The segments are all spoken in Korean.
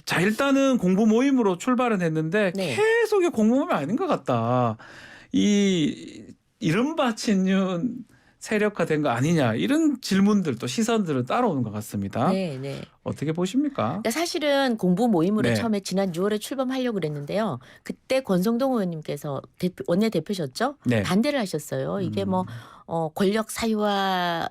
자, 일단은 공부 모임으로 출발은 했는데 네. 계속 이게 공부 모임이 아닌 것 같다. 이 이른바 친윤 세력화된 거 아니냐 이런 질문들 또 시선들은 따라오는 것 같습니다. 네, 네. 어떻게 보십니까? 그러니까 사실은 공부 모임으로 네. 처음에 지난 6월에 출범하려고 그랬는데요. 그때 권성동 의원님께서 원내대표셨죠? 네. 반대를 하셨어요. 이게 뭐 권력 사유화가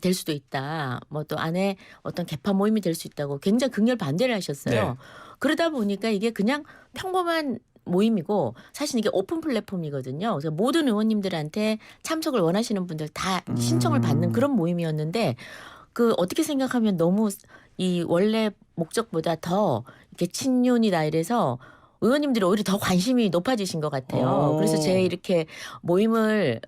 될 수도 있다. 뭐 또 안에 어떤 개파 모임이 될 수 있다고 굉장히 극렬 반대를 하셨어요. 네. 그러다 보니까 이게 그냥 평범한 모임이고 사실 이게 오픈 플랫폼이거든요. 그래서 모든 의원님들한테 참석을 원하시는 분들 다 신청을 받는 그런 모임이었는데 그 어떻게 생각하면 너무 이 원래 목적보다 더 이렇게 친윤이다 이래서 의원님들이 오히려 더 관심이 높아지신 것 같아요. 그래서 제 이렇게 모임을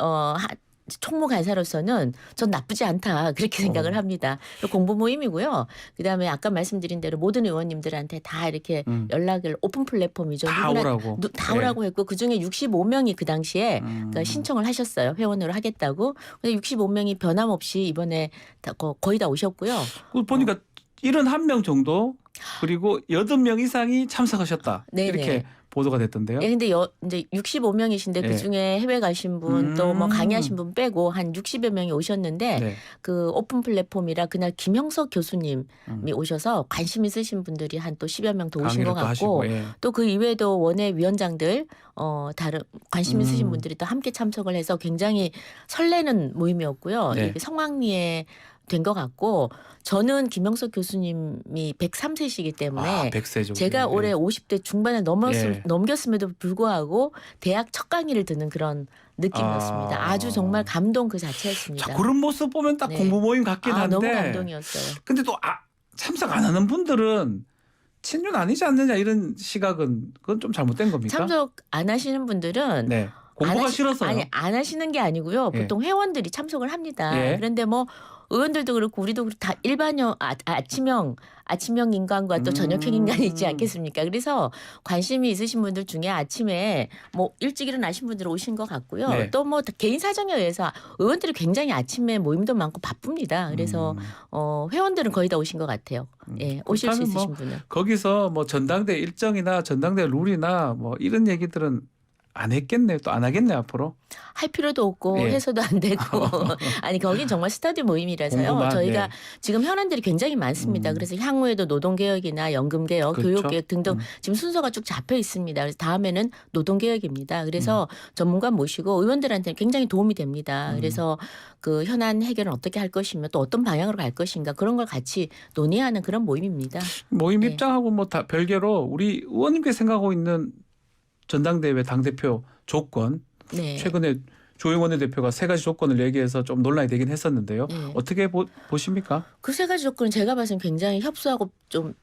총무 간사로서는 전 나쁘지 않다 그렇게 생각을 합니다. 공부 모임이고요. 그다음에 아까 말씀드린 대로 모든 의원님들한테 다 이렇게 연락을 오픈 플랫폼이죠. 다 오라고. 다 오라고 했고 그중에 65명이 그 당시에 그러니까 신청을 하셨어요. 회원으로 하겠다고. 근데 65명이 변함없이 이번에 거의 다 오셨고요. 보니까 71명 정도 그리고 80명 이상이 참석하셨다. 네네. 이렇게 보도가 됐던데요. 예, 근데 이제 65명이신데 그 중에 해외 가신 분 또 뭐 강의하신 분 빼고 한 60여 명이 오셨는데 네. 그 오픈 플랫폼이라 그날 김형석 교수님이 오셔서 관심 있으신 분들이 한 또 10여 명 더 오신 것 강의를 또 같고 하시고, 예. 또 그 이외에도 원외 위원장들 다른 관심 있으신 분들이 또 함께 참석을 해서 굉장히 설레는 모임이었고요. 네. 이게 성황리에 된 것 같고 저는 김영석 교수님이 103세시기 때문에 100세죠. 제가 올해 50대 중반에 예. 넘겼음에도 불구하고 대학 첫 강의를 듣는 그런 느낌이었습니다. 아주 정말 감동 그 자체였습니다. 자, 그런 모습 보면 딱 네. 공부 모임 같긴 한데. 너무 감동이었어요. 근데 또 참석 안 하는 분들은 친윤 아니지 않느냐 이런 시각은 그건 좀 잘못된 겁니까? 참석 안 하시는 분들은 네. 공부가 싫어서요. 아니 안 하시는 게 아니고요. 예. 보통 회원들이 참석을 합니다. 예. 그런데 뭐 의원들도 그렇고 우리도 그렇고 다 일반형 아침형 인간과 또 저녁형 인간이 있지 않겠습니까? 그래서 관심이 있으신 분들 중에 아침에 뭐 일찍 일어나신 분들 오신 것 같고요. 네. 또 뭐 개인 사정에 의해서 의원들이 굉장히 아침에 모임도 많고 바쁩니다. 그래서 회원들은 거의 다 오신 것 같아요. 예, 오실 수 그렇다면 있으신 뭐 분은. 거기서 뭐 전당대 일정이나 전당대 룰이나 뭐 이런 얘기들은 안 했겠네요. 또 안 하겠네요 앞으로. 할 필요도 없고 예. 해서도 안 되고 아니 거긴 정말 스터디 모임이라서요. 공부만, 저희가 네. 지금 현안들이 굉장히 많습니다. 그래서 향후에도 노동개혁이나 연금개혁, 그렇죠. 교육개혁 등등 지금 순서가 쭉 잡혀 있습니다. 그래서 다음에는 노동개혁입니다. 그래서 전문가 모시고 의원들한테는 굉장히 도움이 됩니다. 그래서 그 현안 해결은 어떻게 할 것이며 또 어떤 방향으로 갈 것인가 그런 걸 같이 논의하는 그런 모임입니다. 모임 네. 입장하고 뭐 다 별개로 우리 의원님께 생각하고 있는 전당대회 당대표 조건 네. 최근에 조영원 대표가 3가지 조건을 얘기해서 좀 논란이 되긴 했었는데요. 네. 어떻게 보십니까? 그 3가지 조건은 제가 봐서는 굉장히 협소하고 좀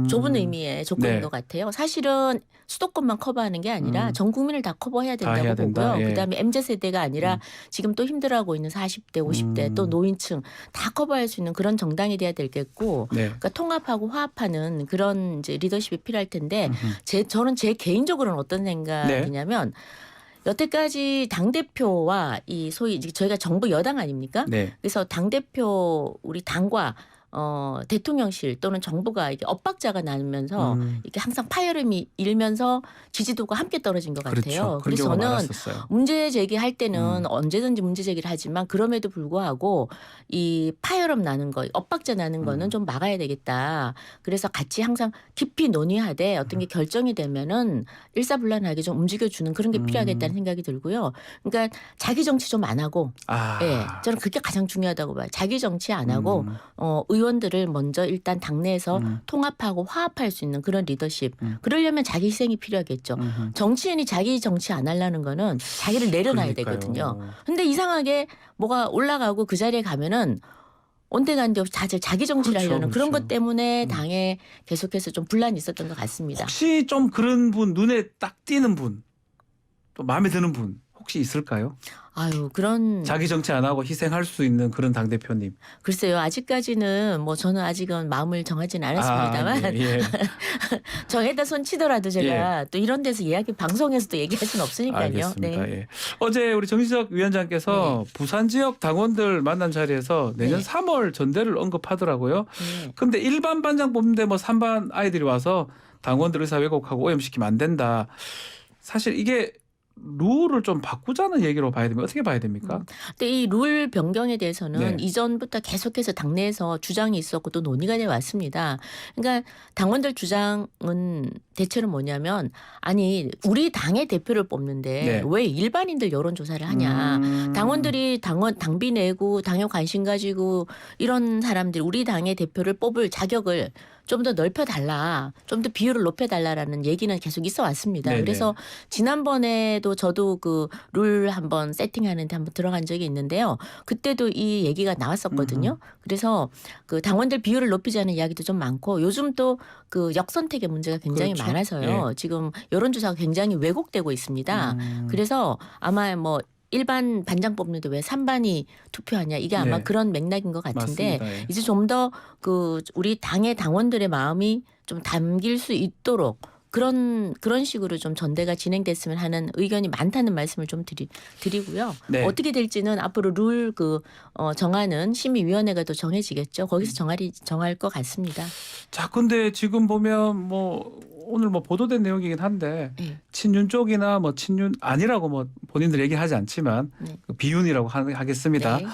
좁은 의미의 조건인 네. 것 같아요. 사실은 수도권만 커버하는 게 아니라 전 국민을 다 커버해야 된다고 해야 된다. 보고요. 예. 그다음에 MZ세대가 아니라 지금 또 힘들어하고 있는 40대, 50대 또 노인층 다 커버할 수 있는 그런 정당이 돼야 되겠고 네. 그러니까 통합하고 화합하는 그런 이제 리더십이 필요할 텐데 저는 제 개인적으로는 어떤 생각이냐면 여태까지 당대표와 이 소위 저희가 정부 여당 아닙니까? 네. 그래서 당대표 우리 당과 대통령실 또는 정부가 이게 엇박자가 나면서 이렇게 항상 파열음이 일면서 지지도가 함께 떨어진 것 같아요. 그렇죠. 그런 그래서 경우가 저는 많았었어요. 문제 제기할 때는 언제든지 문제 제기를 하지만 그럼에도 불구하고 이 파열음 나는 거, 엇박자 나는 거는 좀 막아야 되겠다. 그래서 같이 항상 깊이 논의하되 어떤 게 결정이 되면은 일사불란하게 좀 움직여주는 그런 게 필요하겠다는 생각이 들고요. 그러니까 자기 정치 좀 안 하고, 예, 저는 그게 가장 중요하다고 봐요. 자기 정치 안 하고 의원들을 먼저 일단 당내에서 통합하고 화합할 수 있는 그런 리더십. 그러려면 자기 희생이 필요하겠죠. 정치인이 자기 정치 안 하려는 거는 자기를 내려놔야 그러니까요. 되거든요. 근데 이상하게 뭐가 올라가고 그 자리에 가면은 온데간데 없이 다들 자기 정치를 그렇죠, 하려는 그런 그렇죠. 것 때문에 당에 계속해서 좀 분란이 있었던 것 같습니다. 혹시 좀 그런 분 눈에 딱 띄는 분 또 마음에 드는 분 혹시 있을까요? 아유 그런 자기 정치 안 하고 희생할 수 있는 그런 당 대표님. 글쎄요 아직까지는 뭐 저는 아직은 마음을 정하지는 않았습니다만 예, 예. 정에다 손 치더라도 제가 또 이런 데서 방송에서 또 얘기할 수는 없으니까요. 알겠습니다. 네. 예. 어제 우리 정진석 위원장께서 부산 지역 당원들 만난 자리에서 내년 네. 3월 전대를 언급하더라고요. 네. 근데 일반 반장 뽑는데 뭐 3반 아이들이 와서 당원들 의사 왜곡하고 오염시키면 안 된다. 사실 이게 룰을 좀 바꾸자는 얘기로 봐야 됩니까? 어떻게 봐야 됩니까? 근데 이 룰 변경에 대해서는 네. 이전부터 계속해서 당내에서 주장이 있었고 또 논의가 돼 왔습니다. 그러니까 당원들 주장은 대체로 뭐냐면 아니 우리 당의 대표를 뽑는데 네. 왜 일반인들 여론조사를 하냐. 당원들이 당비 내고 당에 관심 가지고 이런 사람들 우리 당의 대표를 뽑을 자격을 좀 더 넓혀달라. 좀 더 비율을 높여달라라는 얘기는 계속 있어 왔습니다. 네네. 그래서 지난번에도 저도 그 룰 한번 세팅하는데 한번 들어간 적이 있는데요. 그때도 이 얘기가 나왔었거든요. 그래서 그 당원들 비율을 높이자는 이야기도 좀 많고 요즘 또 그 역선택의 문제가 굉장히 그렇죠. 많아서요. 지금 여론조사가 굉장히 왜곡되고 있습니다. 그래서 아마 뭐 일반 반장 뽑는데 왜 3반이 투표하냐 이게 아마 네. 그런 맥락인 것 같은데 맞습니다. 예. 이제 좀 더 그 우리 당의 당원들의 마음이 좀 담길 수 있도록 그런 식으로 좀 전대가 진행됐으면 하는 의견이 많다는 말씀을 좀 드리고요. 네. 어떻게 될지는 앞으로 룰 정하는 심의위원회가 또 정해지겠죠. 거기서 정할 것 같습니다. 자, 근데 지금 보면 뭐 오늘 뭐 보도된 내용이긴 한데 네. 친윤 쪽이나 뭐 친윤 아니라고 뭐 본인들 얘기하지 않지만 네. 그 비윤이라고 하겠습니다. 네.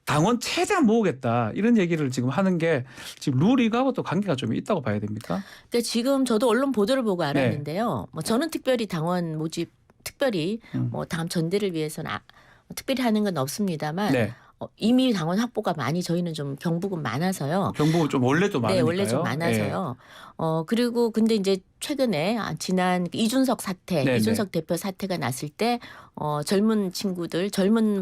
당원 최대한 모으겠다 이런 얘기를 지금 하는 게 지금 룰 이거하고 또 관계가 좀 있다고 봐야 됩니까? 그러니까 지금 저도 언론 보도를 보고 알았는데요. 뭐 저는 특별히 당원 모집 특별히 뭐 다음 전대를 위해서는 특별히 하는 건 없습니다만 네. 이미 당원 확보가 많이 저희는 좀 경북은 많아서요. 경북은 좀 원래 좀 네, 많으니까요. 원래 좀 많아서요. 그리고 근데 이제 최근에 지난 이준석 사태, 네네. 이준석 대표 사태가 났을 때 젊은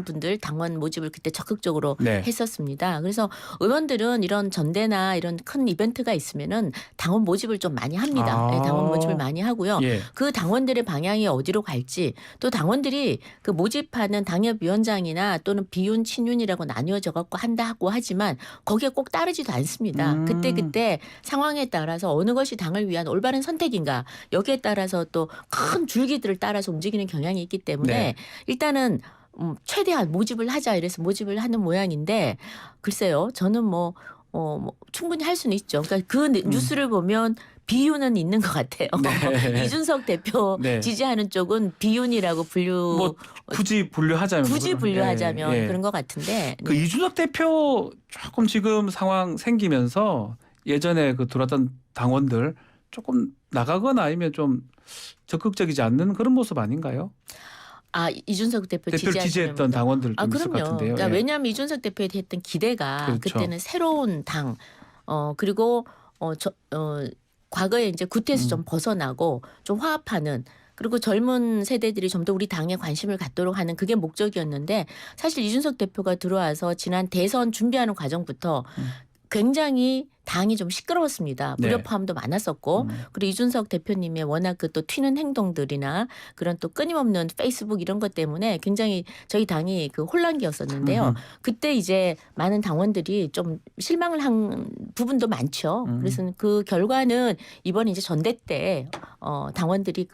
분들 당원 모집을 그때 적극적으로 네. 했었습니다. 그래서 의원들은 이런 전대나 이런 큰 이벤트가 있으면은 당원 모집을 좀 많이 합니다. 네, 당원 모집을 많이 하고요. 예. 그 당원들의 방향이 어디로 갈지 또 당원들이 그 모집하는 당협위원장이나 또는 비윤, 친윤이라고 나뉘어져 갖고 한다고 하지만 거기에 꼭 따르지도 않습니다. 그때 상황에 따라서 어느 것이 당을 위한 올바른 선택인가 여기에 따라서 또 큰 줄기들을 따라서 움직이는 경향이 있기 때문에 네. 일단은 최대한 모집을 하자 이래서 모집을 하는 모양인데 글쎄요 저는 뭐 충분히 할 수는 있죠. 그러니까 그 뉴스를 보면 비윤은 있는 것 같아요. 네. 이준석 대표 네. 지지하는 쪽은 비윤이라고 뭐 굳이 분류하자면 예. 그런 것 같은데. 그 이준석 대표 조금 지금 상황 생기면서 예전에 그 들어왔던 당원들 조금 나가거나 아니면 좀 적극적이지 않는 그런 모습 아닌가요? 이준석 대표를 지지했던 지지했던 당원들 좀 있을 것 그럼요. 같은데요. 그러니까 예. 왜냐하면 이준석 대표에 했던 기대가 그렇죠. 그때는 새로운 당 그리고 과거에 이제 구태에서 좀 벗어나고 좀 화합하는 그리고 젊은 세대들이 좀 더 우리 당에 관심을 갖도록 하는 그게 목적이었는데 사실 이준석 대표가 들어와서 지난 대선 준비하는 과정부터 굉장히 당이 좀 시끄러웠습니다. 네. 무력화함도 많았었고 그리고 이준석 대표님의 워낙 그 또 튀는 행동들이나 그런 또 끊임없는 페이스북 이런 것 때문에 굉장히 저희 당이 그 혼란기였었는데요. 그때 이제 많은 당원들이 좀 실망을 한 부분도 많죠. 그래서 그 결과는 이번에 이제 전대 때 당원들이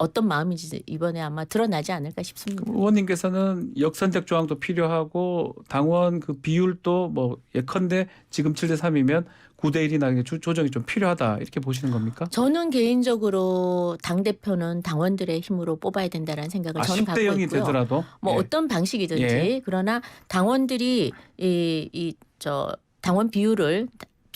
어떤 마음인지 이번에 아마 드러나지 않을까 싶습니다. 의원님께서는 역선택 조항도 필요하고 당원 그 비율도 뭐 예컨대 지금 7대 3이면 9대 1이나 조정이 좀 필요하다 이렇게 보시는 겁니까? 저는 개인적으로 당 대표는 당원들의 힘으로 뽑아야 된다라는 생각을 저는 갖고 10대 0이 있고요. 되더라도 뭐 예. 어떤 방식이든지 예. 그러나 당원들이 당원 비율을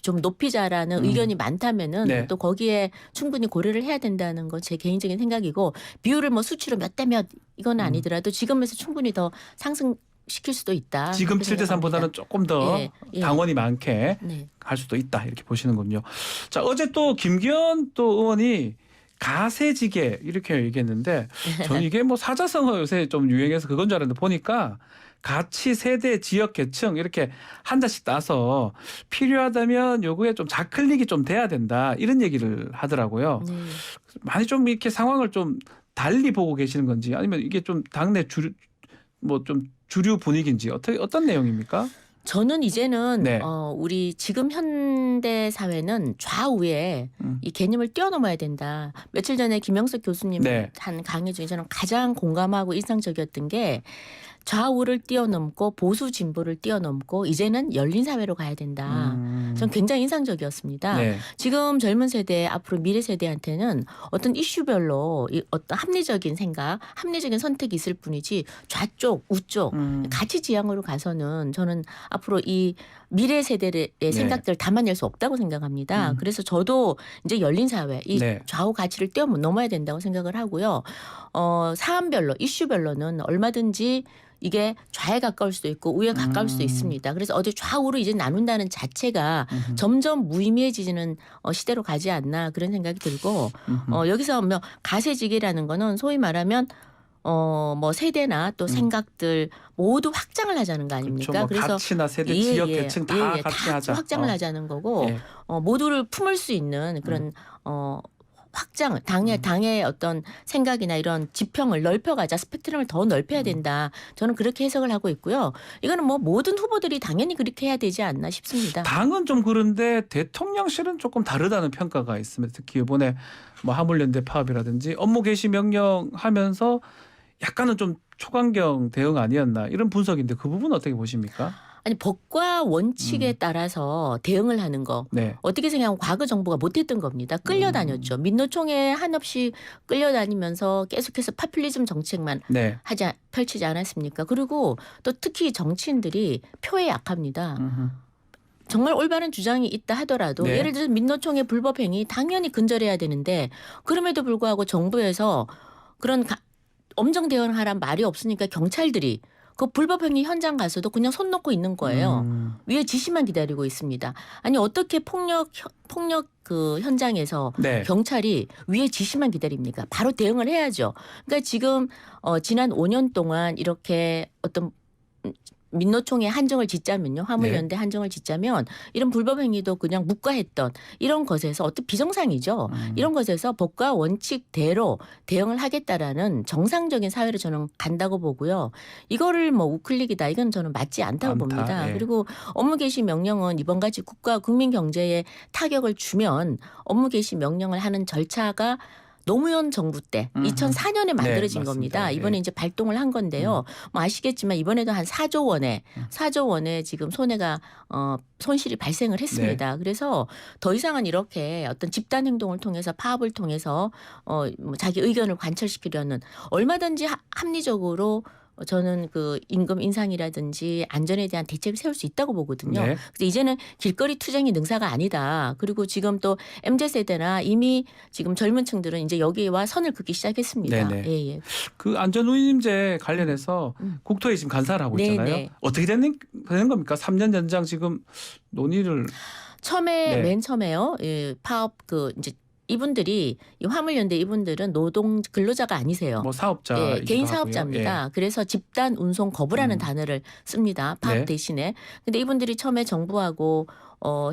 좀 높이자라는 의견이 많다면은 네. 또 거기에 충분히 고려를 해야 된다는 건 제 개인적인 생각이고 비율을 뭐 수치로 몇 대 몇 이건 아니더라도 지금에서 충분히 더 상승시킬 수도 있다. 지금 7대 3보다는 조금 더 예. 당원이 많게 네. 할 수도 있다 이렇게 보시는군요. 자, 어제 또 김기현 또 의원이 가세지게 이렇게 얘기했는데 저는 이게 뭐 사자성어 요새 좀 유행해서 그건 줄 알았는데 보니까 가치, 세대, 지역, 계층 이렇게 한 자씩 따서 필요하다면 요거에 좀 좌클릭이 좀 돼야 된다 이런 얘기를 하더라고요. 네. 많이 좀 이렇게 상황을 좀 달리 보고 계시는 건지 아니면 이게 좀 당내 뭐 좀 주류 분위기인지 어떤 내용입니까? 저는 이제는 네. 우리 지금 현대 사회는 좌우에 이 개념을 뛰어넘어야 된다. 며칠 전에 김영석 교수님 네. 한 강의 중에 저는 가장 공감하고 인상적이었던 게 좌우를 뛰어넘고 보수 진보를 뛰어넘고 이제는 열린 사회로 가야 된다. 전 굉장히 인상적이었습니다. 네. 지금 젊은 세대 앞으로 미래 세대한테는 어떤 이슈별로 어떤 합리적인 생각, 합리적인 선택이 있을 뿐이지 좌쪽, 우쪽 가치 지향으로 가서는 저는 앞으로 이 미래 세대의 생각들을 담아낼 수 없다고 생각합니다. 그래서 저도 이제 열린 사회, 이 네. 좌우 가치를 뛰어넘어야 된다고 생각을 하고요. 사안별로, 이슈별로는 얼마든지 이게 좌에 가까울 수도 있고 우에 가까울 수도 있습니다. 그래서 어디 좌우로 이제 나눈다는 자체가 점점 무의미해지는 시대로 가지 않나 그런 생각이 들고 여기서 뭐 가세지기라는 거는 소위 말하면 뭐 세대나 또 생각들 모두 확장을 하자는 거 아닙니까? 그렇죠. 뭐 그래서 가치나 세대, 지역, 계층 다 같이 다 하자. 확장을 하자는 거고 예. 모두를 품을 수 있는 그런 확장, 당의 어떤 생각이나 이런 지평을 넓혀가자, 스펙트럼을 더 넓혀야 된다. 저는 그렇게 해석을 하고 있고요. 이거는 뭐 모든 후보들이 당연히 그렇게 해야 되지 않나 싶습니다. 당은 좀 그런데 대통령실은 조금 다르다는 평가가 있습니다. 특히 이번에 뭐 화물연대 파업이라든지 업무 개시 명령하면서 약간은 좀 초강경 대응 아니었나 이런 분석인데 그 부분 어떻게 보십니까? 아니 법과 원칙에 따라서 대응을 하는 거 네. 어떻게 생각하면 과거 정부가 못했던 겁니다. 끌려다녔죠. 민노총에 한없이 끌려다니면서 계속해서 파퓰리즘 정책만 네. 펼치지 않았습니까? 그리고 또 특히 정치인들이 표에 약합니다. 정말 올바른 주장이 있다 하더라도 네. 예를 들어서 민노총의 불법 행위 당연히 근절해야 되는데 그럼에도 불구하고 정부에서 그런 엄정 대응하란 말이 없으니까 경찰들이 그 불법 행위 현장 가서도 그냥 손 놓고 있는 거예요. 위에 지시만 기다리고 있습니다. 아니 어떻게 폭력 그 현장에서 네. 경찰이 위에 지시만 기다립니까? 바로 대응을 해야죠. 그러니까 지금 지난 5년 동안 이렇게 어떤 민노총의 한정을 짓자면요. 화물연대 한정을 짓자면 이런 불법 행위도 그냥 묵과했던 이런 것에서 어떤 비정상이죠. 이런 것에서 법과 원칙대로 대응을 하겠다라는 정상적인 사회로 저는 간다고 보고요. 이거를 뭐 우클릭이다. 이건 저는 맞지 않다고 봅니다. 예. 그리고 업무 개시 명령은 이번 같이 국가 국민 경제에 타격을 주면 업무 개시 명령을 하는 절차가 노무현 정부 때 2004년에 만들어진 네, 겁니다. 맞습니다. 이번에 예. 이제 발동을 한 건데요. 뭐 아시겠지만 이번에도 한 4조 원의 지금 손실이 발생을 했습니다. 그래서 더 이상은 이렇게 어떤 집단 행동을 통해서 파업을 통해서 뭐 자기 의견을 관철시키려는 얼마든지 합리적으로 저는 그 임금 인상이라든지 안전에 대한 대책을 세울 수 있다고 보거든요. 네. 그래서 이제는 길거리 투쟁이 능사가 아니다. 그리고 지금 또 MZ세대나 이미 지금 젊은 층들은 이제 여기와 선을 긋기 시작했습니다. 네네. 예. 그 안전운임제 관련해서 국토에 지금 간사를 하고 있잖아요. 네네. 어떻게 되는 겁니까? 3년 연장 지금 논의를 네. 맨 처음에요. 예, 파업 이제 이분들이 이 화물연대 이분들은 노동 근로자가 아니세요. 뭐 사업자 개인 사업자입니다. 그래서 집단 운송 거부라는 단어를 씁니다. 파업 네. 대신에. 근데 이분들이 처음에 정부하고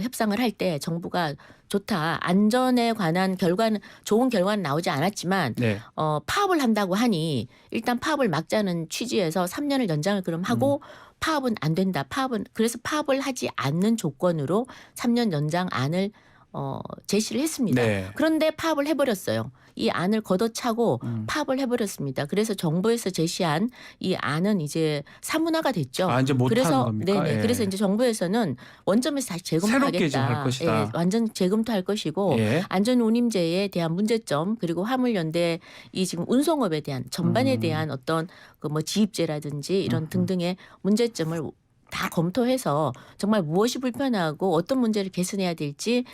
협상을 할 때 정부가 좋다. 안전에 관한 좋은 결과는 나오지 않았지만 네. 파업을 한다고 하니 일단 파업을 막자는 취지에서 3년을 연장을 그럼 하고 파업은 안 된다. 그래서 파업을 하지 않는 조건으로 3년 연장안을 제시를 했습니다. 네. 그런데 파업을 해버렸어요. 이 안을 걷어차고 파업을 해버렸습니다. 그래서 정부에서 제시한 이 안은 이제 사문화가 됐죠. 이제 못 하는 겁니까? 네네. 예. 그래서 이제 정부에서는 원점에서 다시 새롭게 좀 할 재검토하겠다. 것이다. 예, 완전 재검토할 것이고 예. 안전운임제에 대한 문제점 그리고 화물연대 이 지금 운송업에 대한 전반에 대한 어떤 그 뭐 지입제라든지 이런 등등의 문제점을 다 검토해서 정말 무엇이 불편하고 어떤 문제를 개선해야 될지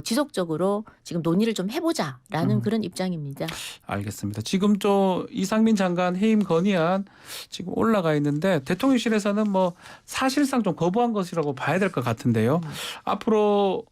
지속적으로 지금 논의를 좀 해보자라는 그런 입장입니다. 알겠습니다. 지금 또 이상민 장관 해임 건의안 지금 올라가 있는데 대통령실에서는 뭐 사실상 좀 거부한 것이라고 봐야 될 것 같은데요. 앞으로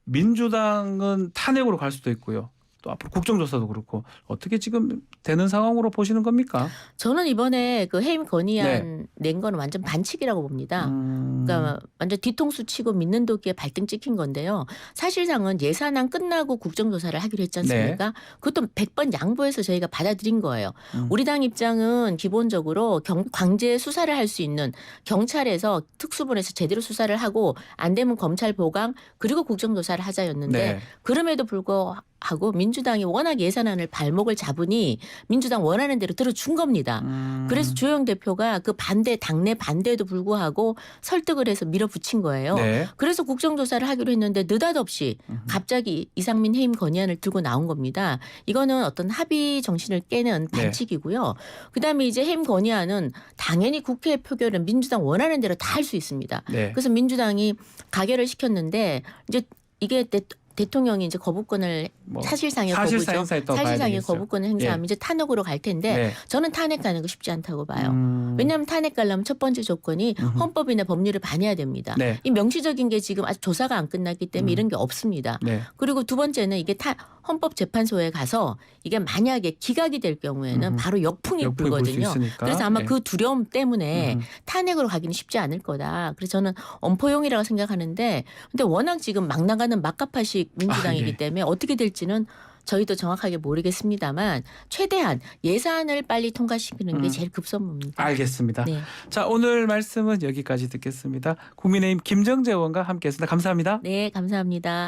민주당은 탄핵으로 갈 수도 있고요. 또 앞으로 국정조사도 그렇고 어떻게 지금 되는 상황으로 보시는 겁니까? 저는 이번에 그 해임 건의안 네. 낸 거는 완전 반칙이라고 봅니다. 그러니까 완전 뒤통수 치고 믿는 도끼에 발등 찍힌 건데요. 사실상은 예산안 끝나고 국정조사를 하기로 했지 않습니까? 그것도 100번 양보해서 저희가 받아들인 거예요. 우리 당 입장은 기본적으로 강제 수사를 할 수 있는 경찰에서 특수본에서 제대로 수사를 하고 안 되면 검찰 보강 그리고 국정조사를 하자였는데 네. 그럼에도 불구하고 민주당이 워낙 예산안을 발목을 잡으니 민주당 원하는 대로 들어준 겁니다. 그래서 주호영 대표가 그 반대 당내 반대에도 불구하고 설득을 해서 밀어붙인 거예요. 네. 그래서 국정조사를 하기로 했는데 느닷없이 갑자기 이상민 해임 건의안을 들고 나온 겁니다. 이거는 어떤 합의 정신을 깨는 네. 반칙이고요. 그다음에 이제 해임 건의안은 당연히 국회 표결은 민주당 원하는 대로 다 할 수 있습니다. 네. 그래서 민주당이 가결을 시켰는데 이제 이게 대통령이 이제 거부권을 뭐 사실상의 사실상 거부죠. 행사했다고 봐야 사실상의 되겠어요. 거부권을 행사하면 이제 탄핵으로 갈 텐데 네. 저는 탄핵 가는 거 쉽지 않다고 봐요. 왜냐하면 탄핵 가려면 첫 번째 조건이 헌법이나 법률을 반해야 됩니다. 네. 이 명시적인 게 지금 아직 조사가 안 끝났기 때문에 이런 게 없습니다. 네. 그리고 두 번째는 이게 헌법재판소에 가서 이게 만약에 기각이 될 경우에는 바로 역풍이 역풍이 불 수 불거든요. 있으니까. 그래서 아마 네. 그 두려움 때문에 탄핵으로 가기는 쉽지 않을 거다. 그래서 저는 엄포용이라고 생각하는데 근데 워낙 지금 막 나가는 막가파식 민주당이기 예. 때문에 어떻게 될지는 저희도 정확하게 모르겠습니다만 최대한 예산을 빨리 통과시키는 게 제일 급선무입니다. 알겠습니다. 네. 자, 오늘 말씀은 여기까지 듣겠습니다. 국민의힘 김정재 의원과 함께했습니다. 감사합니다. 네, 감사합니다.